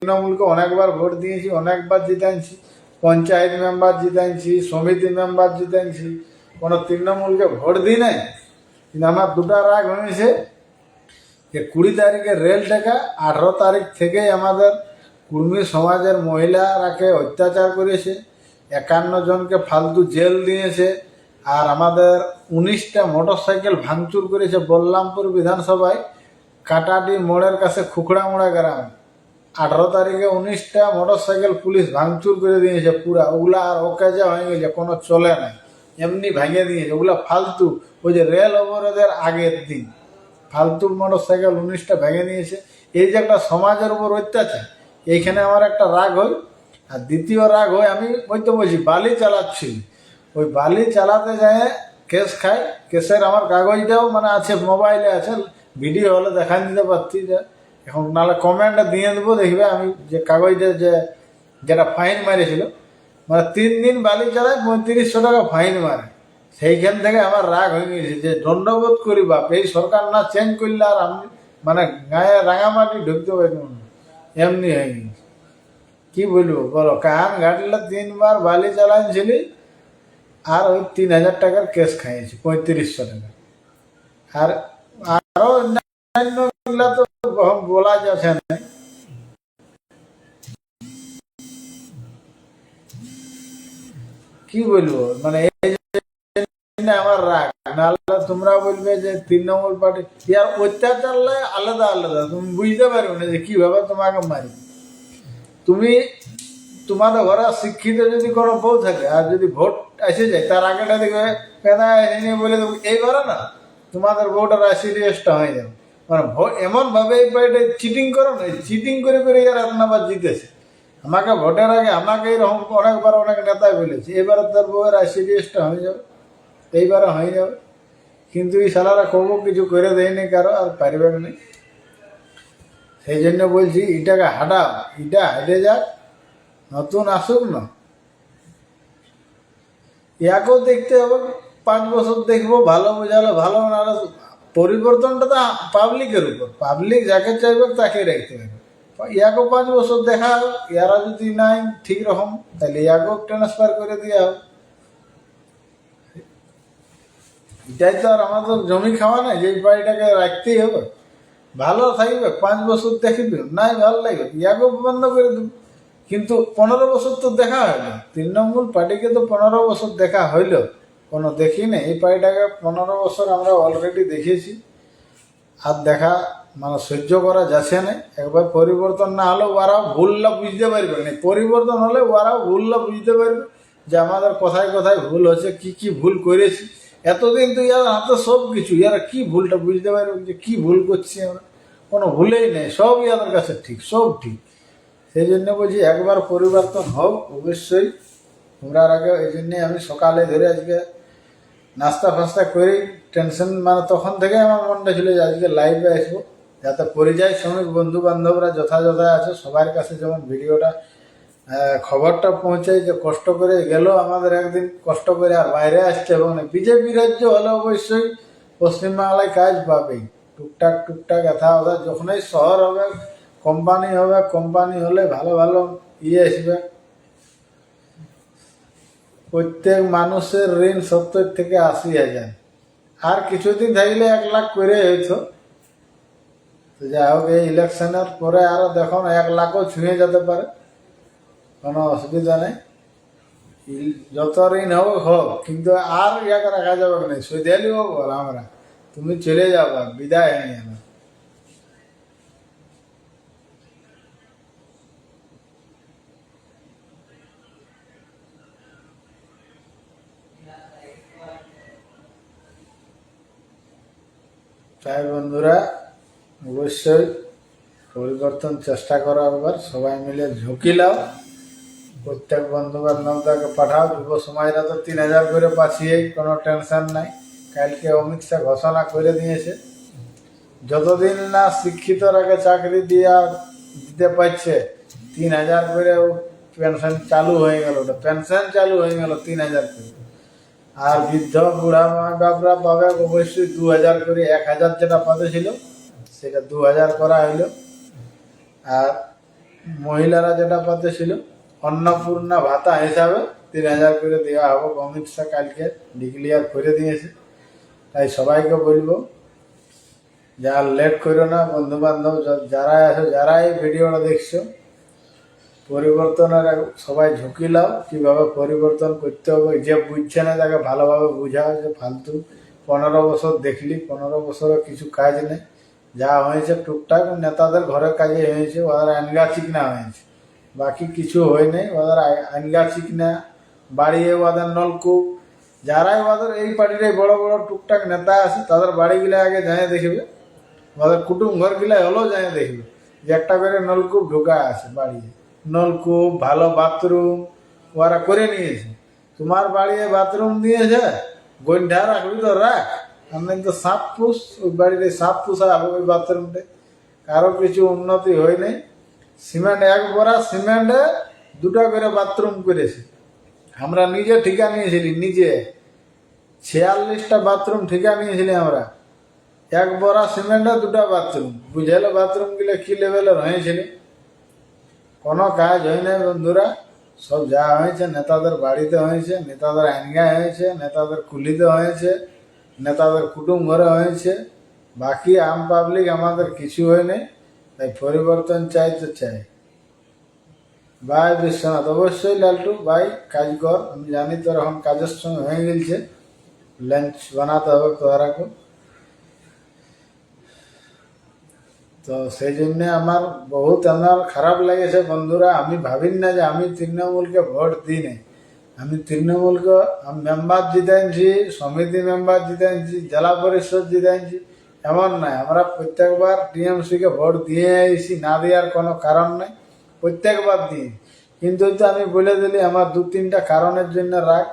তৃণমূলকে অনেকবার ভোট দিয়েছি, অনেকবার জিতাইছি, পঞ্চায়েত মেম্বার জিতাইছি, সমিতি মেম্বার জিতাইছি, কোনো তৃণমূলকে ভোট দিই নাই। কিন্তু আমার দুটা রাগ হয়েছে যে 20 তারিখে রেল টাকা, 18 তারিখ থেকেই আমাদের কুর্মী সমাজের মহিলারাকে অত্যাচার করেছে, 51 জনকে ফালতু জেল দিয়েছে, আর আমাদের 19টা মোটরসাইকেল ভাঙচুর করেছে বল্লামপুর বিধানসভায় কাটাটি মোড়ের কাছে খুকড়ামোড়া গ্রাম। 18 তারিখে 19টা মোটরসাইকেল পুলিশ ভাঙচুর করে দিয়েছে পুরা, ওগুলা আর অকেজা হয়ে গেছে, কোনো চলে নাই, এমনি ভেঙে দিয়েছে। ওগুলা ফালতু, ওই যে রেল অবরোধের আগের দিন ফালতু মোটরসাইকেল 19টা ভেঙে দিয়েছে। এই যে একটা সমাজের উপর অত্যাচার, এইখানে আমার একটা রাগ হয়। আর দ্বিতীয় রাগ হয়, আমি ওই তো বলছি বালি চালাচ্ছি, ওই বালি চালাতে যায় কেস খায়। কেসের আমার কাগজটাও মানে আছে, মোবাইলে আছে, ভিডিও হলে দেখাই দিতে পারছি। যে এখন নাহলে কমেন্টে দিয়ে দেবো, দেখবে আমি যে কাগজটা যেটা ফাইন মারেছিল, মানে 3 দিন বালি চালায় 3500 টাকা ফাইন মারে। সেইখান থেকে আমার রাগ হয়ে গেছে যে দণ্ডবোধ করি বাপ, এই সরকার না চেঞ্জ করলে আর আমি মানে গায়ে রাঙামাটি ঢুকতে পারি না, এমনি হয়ে গেছে। কি বলবো বলো, কান ঘাটলে 3 বার বালি চালাইছিলি আর ওই 3000 টাকার কেস খাইয়েছি, 3500 টাকা। আর আরো অন্যান্য তো বলা যাচ্ছে না। কি বলবো, মানে এই যে আমার রাগ, নাহলে তোমরা বলবে যে তৃণমূল পার্টি ইয়ার অত্যাচার আলাদা আলাদা, তুমি বুঝতে পারবে না যে কিভাবে তোমাকে মারি। তুমি তোমাদের ঘরে শিক্ষিত যদি কোনো বউ থাকে আর যদি ভোট এসে যায়, তার আগেটা দেখবে পেদা এনে বলে দেবো এইবারে না তোমাদের ভোটার সিরিয়াসটা হয়ে যাবে। মানে ভোট এমনভাবে এই পার্টি চিটিং করো না, চিটিং করে করে এরা আপনার জিতেছে। আমাকে ভোটের আগে আমাকে এরকম অনেকবার অনেক নেতাই বলেছে এবারে তার বউয়ের সিরিয়াসটা হয়ে যাবে, এইবারে হয়ে যাবে। কিন্তু এই সালারা কবো কিছু করে দেয়নি কারো, আর পারবে না। সেই জন্য বলছি এটাকে হাঁটাও, এটা হেঁটে যাক, নতুন আসুক না, ইয়াকেও দেখতে হবে। 5 বছর দেখবো, ভালো বোঝালো ভালো, না পরিবর্তনটা তো পাবলিকের উপর, পাবলিক যাকে চাইবে তাকে রাখতে হবে। ইয়াকেও 5 বছর দেখা হবে, ইয়ারা যদি নাই ঠিক রকম তাহলে ইয়াকেও ট্রান্সফার করে দেওয়া হবে। এটাই তো আর আমাদের জমি খাওয়া নাই যে বাড়িটাকে রাখতেই হবে। ভালো থাকবে 5 বছর দেখবি, নাই ভালো লাগবে ইয়াকেও বন্ধ করে দেবে। কিন্তু 15 বছর তো দেখা হইল, তৃণমূল পার্টিকে তো 15 বছর দেখা হইল, কোনো দেখি না। এই পার্টিটাকে 15 বছর আমরা অলরেডি দেখেছি, আর দেখা মানে সহ্য করা যাচ্ছে না। একবার পরিবর্তন না হলে ওরাও ভুলটা বুঝতে পারবে না, পরিবর্তন হলে ওরাও ভুলটা বুঝতে পারবে যে আমাদের কোথায় কোথায় ভুল হচ্ছে, কি কি ভুল করেছি। এতদিন তো ইয়ার হাতে সব কিছু, ইয়ারা কি ভুলটা বুঝতে পারবে যে কি ভুল করছি আমরা, কোনো ভুলেই নেই, সব ইয়াদের কাছে ঠিক, সব ঠিক। সেই জন্য বলছি একবার পরিবর্তন হোক অবশ্যই। তোমরা আগে এই জন্যে আমি সকালে ধরে আজকে নাস্তা ফাস্তা করি, টেনশন মানে তখন থেকে আমার মনটা ছিল যে আজকে লাইভে আসবো, যাতে পরিযায়ী শ্রমিক বন্ধু বান্ধবরা যথাযথ আছে সবার কাছে যেমন ভিডিওটা খবরটা পৌঁছায়, যে কষ্ট করে গেল আমাদের একদিন, কষ্ট করে আর বাইরে আসছে। এবং বিজেপি রাজ্য হলে অবশ্যই পশ্চিমবাংলায় কাজ পাবেই, টুকটাক টুকটাক এথা ওথা। যখনই শহর হবে কোম্পানি হবে, কোম্পানি হলে ভালো ভালো আসবে। প্রত্যেক মানুষের ঋণ 70 থেকে 80 হাজার, আর কিছুদিন থাকলে 1 লাখ করে হইতো। তো যাই হোক, এই ইলেকশনের পরে আরো দেখো 1 লাখও ছুঁয়ে যেতে পারে, কোনো অসুবিধা নেই। যত ঋণ হোক হোক, কিন্তু আর ইয়াকে রাখা যাবে না, সুদেলি হোক আমরা, তুমি চলে যাবা, বিদায় হয়ে যাবে। তাই বন্ধুরা অবশ্যই পরিবর্তন চেষ্টা করো, একবার সবাই মিলে ঝুঁকি লাও। প্রত্যেক বন্ধু বান্ধবকে পাঠাও, যুব সমাজরা তো 3000 করে পাঠিয়ে, কোনো টেনশন নাই। কালকে অমিত শাহ ঘোষণা করে দিয়েছে, যতদিন না শিক্ষিতরাকে চাকরি দিতে পারছে 3000 করে পেনশন চালু হয়ে গেল, পেনশন চালু হয়ে গেল 3000 করে। আর বৃদ্ধ বুড়া মা বাপরা পাবে অবশ্যই 2000 করে, 1000 যেটা পাতে ছিল সেটা 2000 করা হইল। আর মহিলারা যেটা পাতেছিল অন্নপূর্ণা ভাতা হিসাবে 3,000 করে দেওয়া হবে। অমিত শাহ কালকে ডিক্লিয়ার করে দিয়েছে। তাই সবাইকে বলবো যা লেট করো না, বন্ধু বান্ধব যারা আছো, যারা এই ভিডিওটা দেখছো, পরিবর্তনের সবাই ঝুঁকি লাও। কিভাবে পরিবর্তন করতে হবে, যে বুঝছে না তাকে ভালোভাবে বুঝাও যে ফালতু 15 বছর দেখলি, 15 বছরে কিছু কাজ নেই। যা হয়েছে টুকটাক নেতাদের ঘরের কাজে হয়েছে, ওদের আইনগা চিকনা হয়েছে, বাকি কিছু হয় নাই। ওদের আইনগা চিকনা বাড়িয়ে ওদের নলকূপ, যারাই ওদের এই পার্টির বড় বড় টুকটাক নেতা আছে তাদের বাড়িগুলো আগে যাই দেখবে, ওদের কুটুম ঘরগুলো হলেও যাই দেখবে যে একটা করে নলকূপ ঢোকা আছে বাড়িতে। নলকূপ, ভালো বাথরুম ওরা করে নিয়েছে। তোমার বাড়িতে বাথরুম দিয়েছে, গন্ডা রাখবি তো রাখ, আর নাই তো সাপ পুষ, ওই বাড়িতে সাপ পুষা হবে ওই বাথরুমটা। কারো কিছু উন্নতি হয় নাই। সিমেন্ট, এক বড়া সিমেন্টে 2টা করে বাথরুম করেছে। আমরা নিজে ঠিকা নিয়েছিলি, নিজে 46টা বাথরুম ঠিকা নিয়েছিলি আমরা। এক বড়া সিমেন্টে 2টা বাথরুম, বুঝাইলো বাথরুম গুলো কি লেভেলের হয়েছিল। কোনো কাজ হয় নাই বন্ধুরা। সব যা হয়েছে নেতাদের বাড়িতে হয়েছে, নেতাদের আইনগায় হয়েছে, নেতাদের কুলিতে হয়েছে, নেতাদের কুটুম ঘরে হয়েছে। বাকি আম পাবলিক আমাদের কিছু হয়নি। তাই পরিবর্তন চাই তো চাই। ভাই বিশ্বনাথ, অবশ্যই লালটু ভাই কাজ কর। আমি জানি তোর এখন কাজের সময় হয়ে গেছে, লাঞ্চ বানাতে হবে তোরাকে। তো সেই জন্যে আমার খারাপ লেগেছে বন্ধুরা। আমি ভাবিন না যে আমি তৃণমূলকে ভোট দিই নাই। আমি তৃণমূলকে মেম্বার জিতাইছি, সমিতি মেম্বার জিতাইছি, জেলা পরিষদ জিতাইছি, এমন নাই। আমরা প্রত্যেকবার টিএমসিকে ভোট দিয়ে আইছি, না দেওয়ার কোনো কারণ নেই, প্রত্যেকবার দিই। কিন্তু তো আমি বলে দিলি আমার 2-3টা কারণের জন্য রাগ।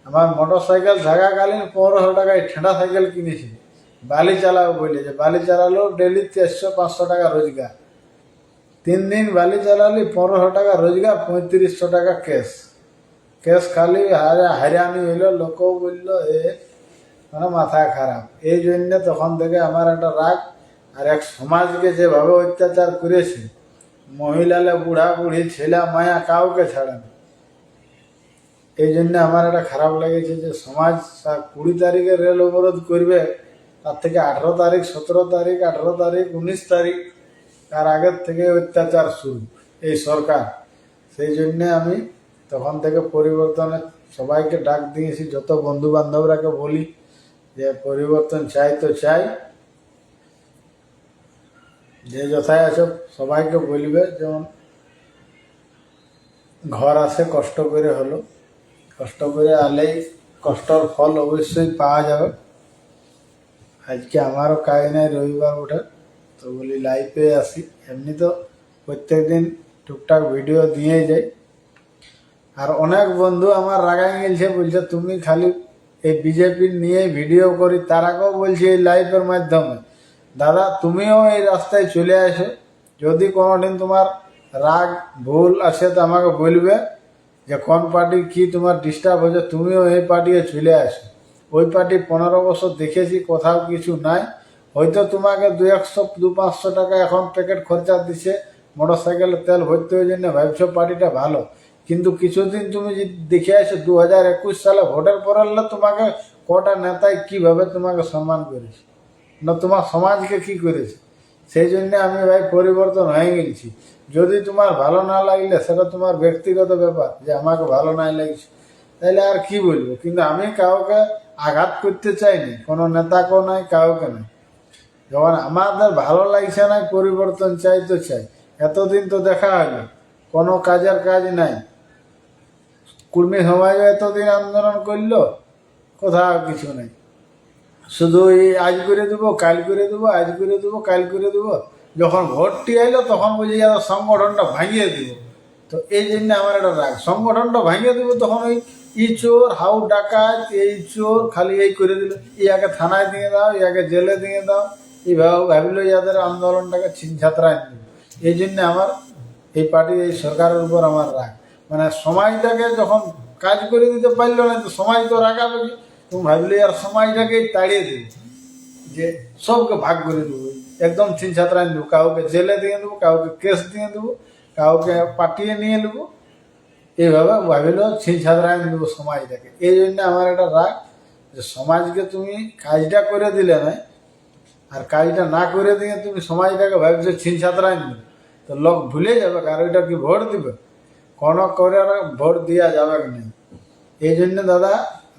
আমার মোটর সাইকেল থাকাকালীন 1500 টাকায় ঠেঁটা সাইকেল কিনেছি, বালি চালাবো বলে। যে বালি চালালো ডেলি 400-500 টাকা রোজগার। 3 দিন বালি চালালি 1500 টাকা রোজগার, 3500 টাকা ক্যাশ খালি হারিয়ানি হইলো। লোকও বললো এ মানে মাথা খারাপ। এই জন্য তখন থেকে আমার একটা রাগ। আর এক সমাজকে যেভাবে অত্যাচার করেছে, মহিলালে বুড়া বুড়ি ছেলে মায়া কাউকে ছাড়ে না। এই জন্য আমার একটা খারাপ লেগেছে যে সমাজ 20 তারিখে রেল অবরোধ করবে, তার থেকে 18 তারিখ, 17 তারিখ, 18 তারিখ, 19 তারিখ তার আগের থেকে অত্যাচার শুরু এই সরকার। সেই জন্যে আমি তখন থেকে পরিবর্তনে সবাইকে ডাক দিয়েছি, যত বন্ধু বান্ধবরাকে বলি যে পরিবর্তন চাই তো চাই। যে যথায় আছে সবাইকে বলবে, যেমন ঘর আসে কষ্ট করে হলো, কষ্ট করে আলেই কষ্টর ফল অবশ্যই পাওয়া যাবে। আজকে আমারও কাজ নাই, রবিবার ওঠে, তো বলি লাইভে আসি। এমনি তো প্রত্যেক দিন টুকটাক ভিডিও দিয়ে যাই। আর অনেক বন্ধু আমার রাগাই গেছে, বলছে তুমি খালি এই বিজেপির নিয়ে ভিডিও করি। তারাকেও বলছি এই লাইভের মাধ্যমে, দাদা তুমিও এই রাস্তায় চলে আসো। যদি কোনোদিন তোমার রাগ ভুল আছে তো আমাকে বলবে যে কোন পার্টি কি তোমার ডিস্টার্ব হয়েছে, তুমিও এই পার্টিতে চলে আসো। ওই পার্টি 15 বছর দেখেছি, কোথাও কিছু নাই। হয়তো তোমাকে 200-500 টাকা এখন প্যাকেট খরচা দিচ্ছে মোটর সাইকেলের তেল ভরতে, ওই জন্য ভাবছো পার্টিটা ভালো। কিন্তু কিছুদিন তুমি যদি দেখে আসো 2021 সালে ভোটের পরে তোমাকে কটা নেতায় কিভাবে তোমাকে সম্মান করেছে, না তোমার সমাজকে কি করেছে। সেই জন্য আমি ভাই পরিবর্তন হয়ে গেছি। যদি তোমার ভালো না লাগলে সেটা তোমার ব্যক্তিগত ব্যাপার, যে আমাকে ভালো নাই লাগছে, তাইলে আর কি বলবো। কিন্তু আমি কাউকে আঘাত করতে চাইনি, কোনো নেতাকেও নাই, কাউকে নাই। যখন আমাদের ভালো লাগছে না, পরিবর্তন চাই তো চাই। এতদিন তো দেখা হলো কোনো কাজের কাজ নাই। কর্মী সমাজ এতদিন আন্দোলন করলো, কোথাও কিছু নেই। শুধু এই আজ করে দেবো, কাল করে দেবো, আজ করে দেবো, কাল করে দেবো। যখন ভোটটি আইলো তখন বুঝি যারা সংগঠনটা ভাঙিয়ে দিব। তো এই জন্য আমার একটা রাগ, সংগঠনটা ভাঙিয়ে দেবো তখন ওই ই চোর, হাউ ডাকাত, এই চোর, খালি এই করে দিল, ইয়াকে থানায় দিয়ে দাও, ইয়াকে জেলে দিয়ে দাও, এইভাবে ভাবিলো যাদের আন্দোলনটাকে ছিনছাত্রায় দেবে। এই জন্য আমার এই পার্টি, এই সরকারের উপর আমার রাগ। মানে সমাজটাকে যখন কাজ করে দিতে পারলো না, তো সমাজ তো রাগাবে কি। তুমি ভাবলে আর সমাজটাকে তাড়িয়ে দেবে, যে সবকে ভাগ করে দেবো, একদম ছিনছাত্রায় দেবো, কাউকে জেলে দিয়ে দেবো, কাউকে কেস দিয়ে দেবো, কাউকে পাঠিয়ে নিয়ে নেবো, এইভাবে ভাবিলেও ছিন ছাদরায় দেবো সমাজটাকে। এই জন্য আমার একটা রাগ যে সমাজকে তুমি কাজটা করে দিলে না, আর কাজটা না করে দিয়ে তুমি সমাজটাকে ভাবছো ছিন ছাদরায় দেবে, তো লোক ভুলে যাবে আর ওইটা কি ভোট দিবে, কোনো করে ভোট দেওয়া যাবে না। এই জন্য দাদা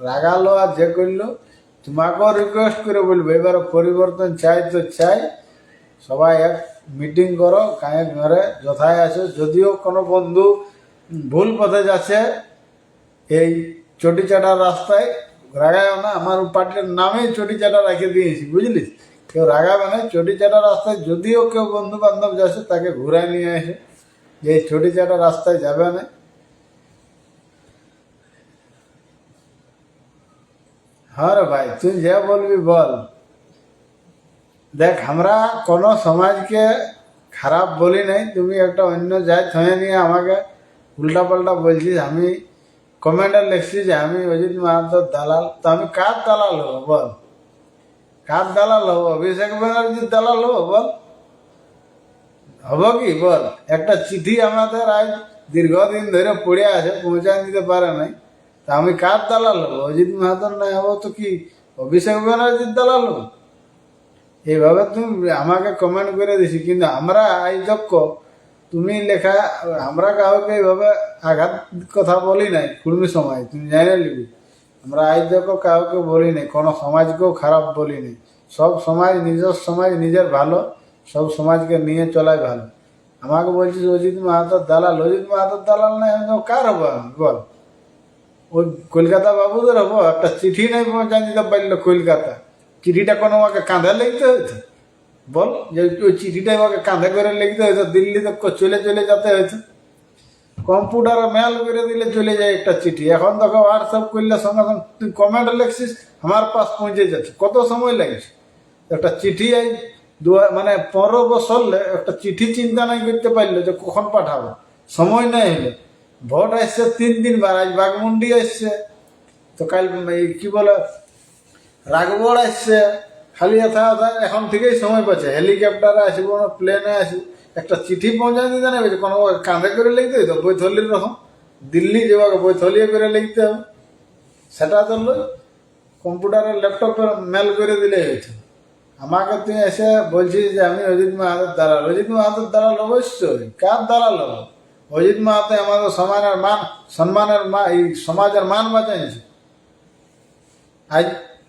রাগালো আর যে করলো, তোমাকেও রিকোয়েস্ট করে বলবো এবার পরিবর্তন চাই তো চাই, সবাই এক মিটিং করো গাঁয়ে ঘরে যথায় আছো। যদিও কোনো বন্ধু ভুল পথে যাচ্ছে এই চটিচাটার রাস্তায়, রাগায়ও না, আমার পার্টির নামেই চটিচাটা রেখে দিয়েছি, বুঝলিস, কেউ রাগাবে না। চটিচাটা রাস্তায় যদিও কেউ বন্ধু বান্ধব যাচ্ছে তাকে ঘুরায় নিয়ে আসে, যে এই চটিচাটা রাস্তায় যাবে না। হ্যাঁ রে ভাই, তুই যা বলবি বল। দেখ, আমরা কোনো সমাজকে খারাপ বলি নাই, তুমি একটা অন্য জাত হয়ে নিয়ে আমাকে উল্টা পাল্টা বলছিস। আমি কমেন্টে লিখছি যে আমি অজিত মাহাতোর দালাল, তো আমি কার দালাল হবো বল? কার দালাল হবো? অভিষেক ব্যানার্জির দালাল হবো বল? হবো কি বল? একটা চিঠি আমাদের আজ দীর্ঘদিন ধরে পড়ে আছে, পৌঁছায় দিতে পারে নাই, তা আমি কার দালাল হবো? অজিত মাহাতোর নাই হবো তো কি অভিষেক ব্যানার্জির দালাল হবো? এইভাবে তুমি আমাকে কমেন্ট করে দিছি, কিন্তু আমরা আজ যক্ষ তুমি লেখা, আমরা কাউকে এইভাবে আঘাত কথা বলি নাই কুর্মী সমাজ, তুমি জানে নিবি। আমরা আজ যক্ষ কাউকে বলি নাই, কোনো সমাজকেও খারাপ বলি নাই। সব সমাজ নিজের সমাজ নিজের ভালো, সব সমাজকে নিয়ে চলাই ভালো। আমাকে বলছিস অজিত মাহাতোর দালাল, অজিত মাহাতোর দালাল নাই আমি তো কার হবো আমি বল? ওই কলকাতা বাবুদের হবো? একটা চিঠি নাই পৌঁছা দিতে পারলো কলকাতা, চিঠিটা কোনো আমাকে কাঁধে লিখতে হয়েছে বল? যে ওই চিঠিটা আমাকে কাঁধে করে লিখতে হয়েছে, দিল্লিতে চলে চলে যেতে হয়েছে। কম্পিউটারে মেল করে দিলে চলে যায় একটা চিঠি, এখন তোকে হোয়াটসঅ্যাপ করলে সঙ্গে সঙ্গে তুই কমেন্ট লিখছিস আমার পাশ পৌঁছে যাচ্ছে, কত সময় লাগছে? একটা চিঠি এই মানে 15 বছর একটা চিঠি চিন্তা নাই করতে পারলো যে কখন পাঠাবো, সময় নাই হলে। ভোট আসছে 3 দিন বার, আজ বাঘমুন্ডি আসছে, তো কাল কি বলে রাগবড় আসছে, খালি এথা এখন থেকেই সময় পাচ্ছে। হেলিকপ্টারে আসবো না প্লেনে আসবো, একটা চিঠি পৌঁছায় দিতে নেবে, কোনো কাঁধে করে লিখতে হইতো বৈথলির রকম, দিল্লি যাওয়াকে বৈথলিয়ে করে লিখতে হবে, সেটা তো লই কম্পিউটারে ল্যাপটপে মেল করে দিলে হয়েছে। আমাকে তুই এসে বলছিস যে আমি অজিত মাহাতোর দালাল। অজিত মাহাতোর দালাল অবশ্যই, কার দালাল হবো? অজিত মাহাতো আমাদের সমানের মান সম্মানের এই সমাজের মান বাঁচাইছে। আজ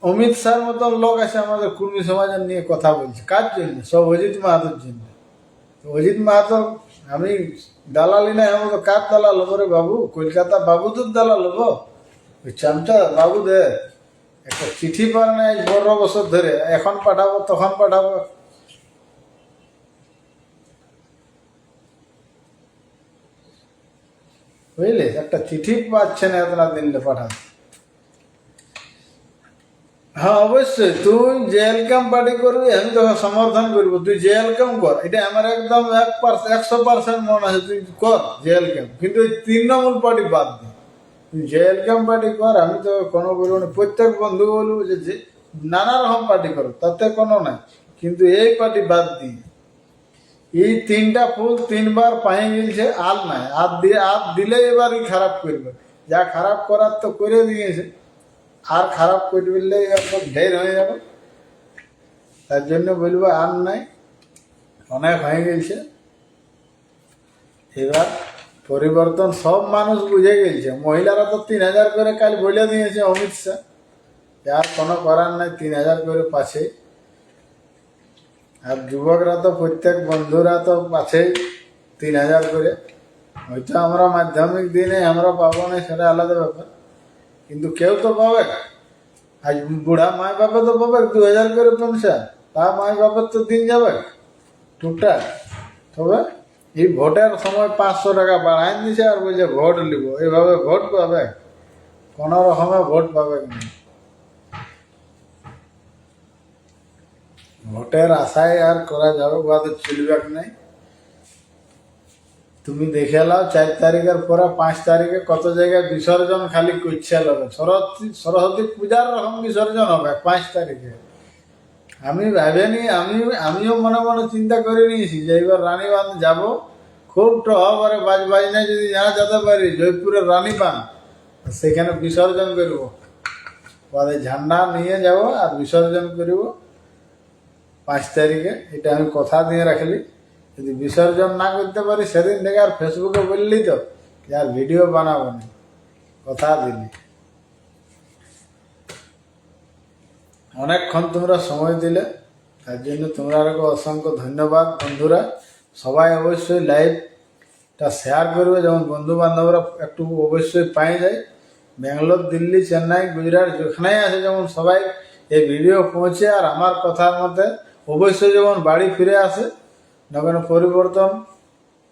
অমিত শাহর মতন লোক আছে আমাদের কুর্মী সমাজের নিয়ে কথা বলছে, কার জন্য? সব অজিত মাহাতোর জন্য। অজিত মাহাতো আমি দালালি নাই হবো তো কার দালাল হবো রে বাবু? কলকাতা বাবুদের দালাল হবো? ওই চামচা বাবুদের একটা চিঠি পারে নাই 15 বছর ধরে, এখন পাঠাবো তখন পাঠাবো। বুঝলি, একটা চিঠি পাচ্ছে না এতটা দিনলে পাঠাবো। হ্যাঁ অবশ্যই, তুই জেল ক্যাম্প পার্টি করবি আমি তোকে সমর্থন করবো, তুই জেল ক্যাম্প কর, এটা আমার একদম 100% মনে আছে, তুই কর জেল ক্যাম্প, কিন্তু ওই তৃণমূল পার্টি বাদ দে। তুই জেল ক্যাম্প পার্টি কর, আমি তো কোনো বলবো না, প্রত্যেক বন্ধু বলবো যে নানা রকম পার্টি করো, তাতে কোনো নাই, কিন্তু এই পার্টি বাদ দিই। এই 3টা ফুল 3বার পায়ে গেছে, আর নাই, আর দিলে এবারই খারাপ করবে, যা খারাপ করার তো করে দিয়েছে, আর খারাপ করে দিলে একদম ঢের হয়ে যাবে। তার জন্য বলবো আর নাই, অনেক হয়ে গেছে। এবার পরিবর্তন সব মানুষ বুঝে গেছে, মহিলারা তো 3000 করে কাল বলে দিয়েছে অমিত শাহ, যার কোনো করার নাই, 3000 করে পাচ্ছে। আর যুবকরা তো প্রত্যেক বন্ধুরা তো পাচ্ছে 3000 করে। হয়তো আমরা মাধ্যমিক দিনে আমরা পাবো না, সেটা আলাদা ব্যাপার, কিন্তু কেউ তো পাবে। আজ বুড়া মাই বাপে তো পাবে 2000 করে পেনশন, তা মাই বাপের তো দিন যাবে টুকটাক। তবে এই ভোটের সময় 500 টাকা বাড়াই দিছে আর বলছে ভোট নিব, এইভাবে ভোট পাবে? কোনো রকমে ভোট পাবে না। ভোটের আশায় আর করা যাবে বাদে চলবে নাই। তুমি দেখে নাও 4 তারিখের পরে 5 তারিখে কত জায়গায় বিসর্জন খালি করছে হবে, সরস্বতী পূজার রকম বিসর্জন হবে 5 তারিখে। আমি ভাবিনি, আমিও মনে মনে চিন্তা করে নিয়েছি যে এবার রানীগঞ্জ যাব, খুব টহরে বাজনা যদি জানা যেতে পারি জয়পুরের রানীবাঁধ সেখানে বিসর্জন করব, পরে ঝান্ডা নিয়ে যাব আর বিসর্জন করব 5 তারিখে। এটা আমি কথা দিয়ে রাখলি, যদি বিসর্জন না করতে পারি সেদিন থেকে আর ফেসবুকে বললি তো যে আর ভিডিও বানাবো না, কথা দিলি। অনেকক্ষণ তোমরা সময় দিলে, তার জন্য তোমরা অসংখ্য ধন্যবাদ। বন্ধুরা সবাই অবশ্যই লাইভটা শেয়ার করবে, যেমন বন্ধু বান্ধবরা একটু অবশ্যই পাই যায়। ব্যাঙ্গালোর, দিল্লি, চেন্নাই, গুজরাট যেখানেই আছে যেমন সবাই এই ভিডিও পৌঁছে আর আমার কথার মধ্যে অবশ্যই যেমন বাড়ি ফিরে আসে। নগণ পরিবর্তন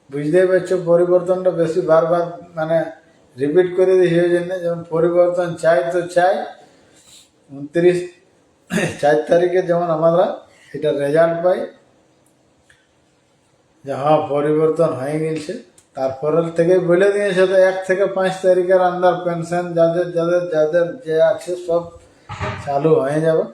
বুঝতেই পারছো, পরিবর্তনটা বেশি বারবার মানে রিপিট করে দিই সেই জন্য, যেমন পরিবর্তন চাই তো চাই। 4 তারিখে যেমন আমরা এটা রেজাল্ট পাই যে হ্যাঁ পরিবর্তন হয়ে গেছে। তারপরের থেকে বলে দিয়েছে তো 1 থেকে 5 তারিখের আন্ডার পেনশন যাদের যাদের যাদের যে আছে সব চালু হয়ে যাবে।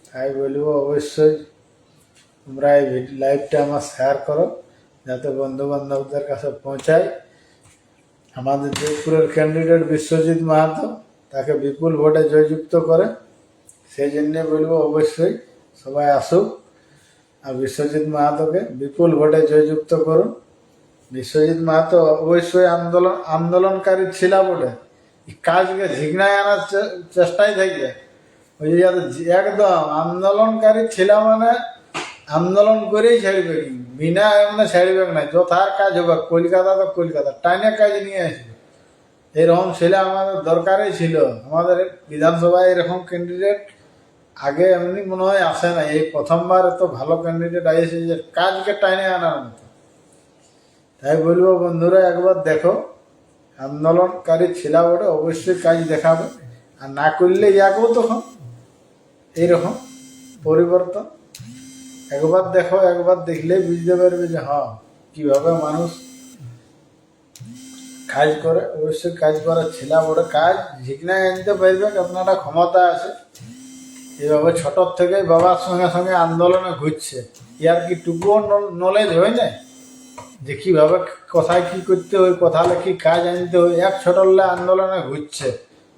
তাই বলবো অবশ্যই তোমরা এই লাইভটা আমার শেয়ার করো, যাতে বন্ধু বান্ধবদের কাছে পৌঁছায়। আমাদের জয়পুরের ক্যান্ডিডেট বিশ্বজিৎ মাহাতো, তাকে বিপুল ভোটে জয়যুক্ত করে, সেই জন্যে বলবো অবশ্যই সবাই আসুক আর বিশ্বজিৎ মাহাতোকে বিপুল ভোটে জয়যুক্ত করুন। বিশ্বজিৎ মাহাতো অবশ্যই আন্দোলনকারী ছিল বটে, কাজকে ঝিগনায় আনার চেষ্টায় থাকবে। ওই যে একদম আন্দোলনকারী ছিল মানে আন্দোলন করেই ছাড়বে, বিনা এমনি ছাড়বে না। যথার কাজ হবে, কলকাতা তো কলকাতা টাইনে কাজ নিয়ে আসবে। এরকম ছেলে আমাদের দরকারই ছিল। আমাদের বিধানসভায় এরকম ক্যান্ডিডেট আগে এমনি মনে হয় আসে না, এই প্রথমবার এত ভালো ক্যান্ডিডেট আসে যে কাজকে টাইনে আনার মতো। তাই বলবো বন্ধুরা একবার দেখো, আন্দোলনকারী ছিল বটে, অবশ্যই কাজ দেখাবে। আর না করলে ইয়াকেও তখন এইরকম পরিবর্তন একবার দেখো, একবার দেখলেই বুঝতে পারবে যে হ্যাঁ কিভাবে মানুষ কাজ করে। অবশ্যই কাজ করার ছেলা বড় কাজ ঝিকনায় আনতে পারবে, আপনারা ক্ষমতা আছে। এভাবে ছোটর থেকে বাবার সঙ্গে সঙ্গে আন্দোলনে ঘুরছে, ইয়ার কি টুকুও নলেজ হয় না যে কীভাবে কোথায় কী করতে হয়, কোথায় কি কাজ আনতে হয়। এক ছোটলে আন্দোলনে ঘুরছে,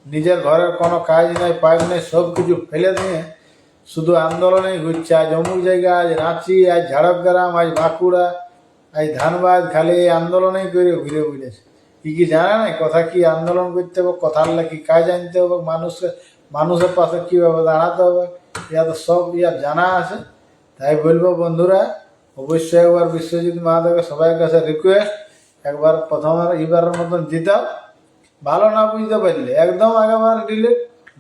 নিজের ঘরের কোনো কাজ নেই পাইপ নেই, সব কিছু ফেলে দিয়ে শুধু আন্দোলনেই ঘুরছে। আজ অমুক জায়গা, আজ রাঁচি, আজ ঝাড়গ্রাম, আজ বাঁকুড়া, আজ ধানবাদ, খালি এই আন্দোলনেই করে ঘুরে ঘুরেছে। কি জানে না কথা কি আন্দোলন করতে হবে, কথার কি কাজ আনতে হবে, মানুষের পাশে কীভাবে দাঁড়াতে হবে, ইয়া তো সব ইয়ার জানা আছে। তাই বলবো বন্ধুরা অবশ্যই একবার বিশ্বজিৎ মাহাতোকে সবাইয়ের কাছে রিকোয়েস্ট, একবার এবারের মতন জিতাও। ভালো না বুঝতে পারলে একদম আগেবার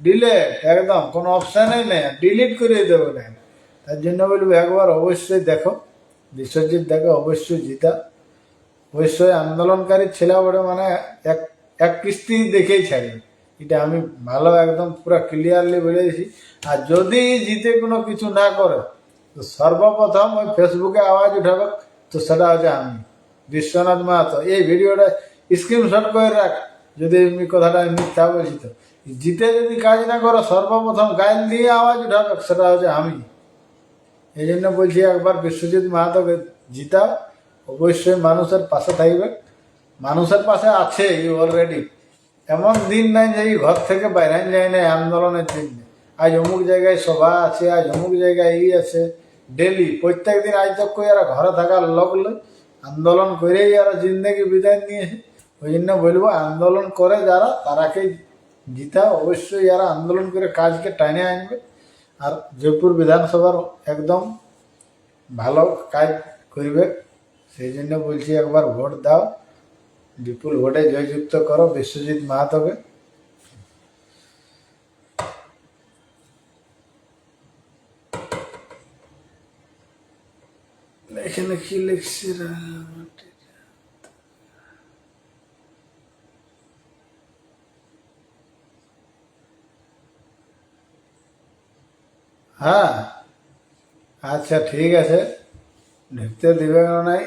ডিলেট একদম কোনো অপশানই নেই, ডিলিট করে দেবো না। তার জন্য বলবো একবার অবশ্যই দেখো, বিশ্বজিৎ দেখো অবশ্যই জিতা। অবশ্যই আন্দোলনকারী ছেলে বড় মানে এক এক কিস্তি দেখেই ছাড়বে, এটা আমি ভালো একদম পুরো ক্লিয়ারলি বলে দিয়েছি। আর যদি জিতে কোনো কিছু না করে তো সর্বপ্রথম ওই ফেসবুকে আওয়াজ উঠাবে, তো সেটা হচ্ছে আমি বিশ্বনাথ মাহাতো। এই ভিডিওটা স্ক্রিনশট করে রাখ, যদি এমনি কথাটা মিথ্যা বলছি তো। জিতে যদি কাজ না করো সর্বপ্রথম গাইল দিয়ে আওয়াজ উঠাবে, সেটা হচ্ছে আমি। এই জন্য বলছি একবার বিশ্বজিৎ মাহাতোকে জিতাও, অবশ্যই মানুষের পাশে থাকবে। মানুষের পাশে আছে অলরেডি, এমন দিন নাই যে ঘর থেকে বাইরে যায় না আন্দোলনের দিন। আজ অমুক জায়গায় সভা আছে, আজ অমুক জায়গায় আছে, ডেলি প্রত্যেক দিন। আজ তক এরা ঘরে থাকার লোক আন্দোলন করেই এরা জিন্দগি বিদায় নিয়েছে। ওই জন্য বলবো আন্দোলন করে যারা তারাকে জিতা, অবশ্যই এরা আন্দোলন করে কাজকে টাইনে আনবে আর জয়পুর বিধানসভার একদম ভালো কাজ করবে। সেই জন্য বলছি একবার ভোট দাও, বিপুল ভোটে জয়যুক্ত করো বিশ্বজিৎ মাহাতোকে। এখানে কি লিখছি? হ্যাঁ আচ্ছা ঠিক আছে, ঢুকতে দিবে না নাই,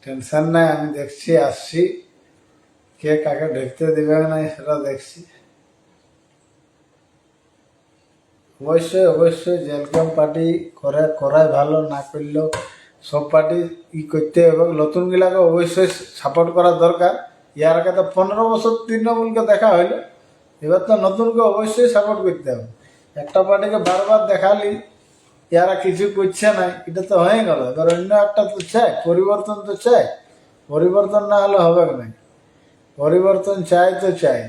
টেনশন নাই, আমি দেখছি আসছি, কে কাকে ঢুকতে দিবে নাই সেটা দেখছি। অবশ্যই অবশ্যই জেলকম পার্টি করাই ভালো, না করলেও সব পার্টি করতে হবে, নতুন গুলাকে অবশ্যই সাপোর্ট করা দরকার। ইয়ার আগে তো 15 বছর তৃণমূলকে দেখা হইলো, এবার তো নতুনকে অবশ্যই সাপোর্ট করতে হবে। একটা পার্টিকে বারবার দেখালি ইয়ারা কিছু করছে না, এটা তো হয়ে গেল। এবার অন্য একটা তো চাই, পরিবর্তন তো চাই, পরিবর্তন না হলে হবে না। পরিবর্তন চাই তো চাই।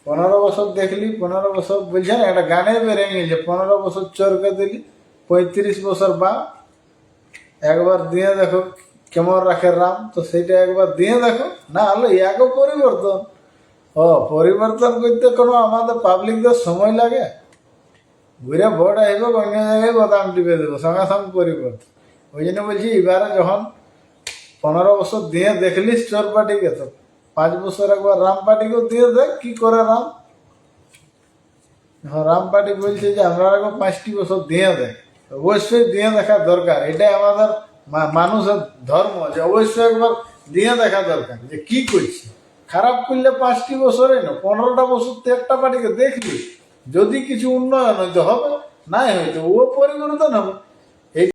15 বছর দেখলি, 15 বছর বলছে না, একটা গানে বেরিয়ে গেছে, 15 বছর চোরকে দিলি 35 বছর বা একবার দিয়ে দেখো কেমন রাখে রাম। তো সেইটা একবার দিয়ে দেখো, না হলে ইয়াকে পরিবর্তন। পরিবর্তন করতে কোনো আমাদের পাবলিকদের সময় লাগে? ঘুরে ভোট আসবে, অন্য জায়গায় বোতাম টিপে দেবো, সঙ্গে সঙ্গে পরিবর্তন। ওই জন্য বলছি এবারে যখন 15 বছর দিয়ে দেখলিস চোর পার্টিকে, তো 5 বছর একবার রাম পার্টিকেও দিয়ে দেখ কি করে রাম। রাম পার্টি বলছে যে আমরা 5টি বছর দিয়ে দেয়, অবশ্যই দিয়ে দেখা দরকার। এটাই আমাদের মানুষের ধর্ম, যে অবশ্যই একবার দিয়ে দেখা দরকার যে কি করছে। খারাপ করলে 5টি বছরে না, 15টা বছর তো একটা পার্টিকে দেখলি, যদি কিছু উন্নয়ন হইতে হবে, নাই হয়তো ও পরিবর্তন হবে।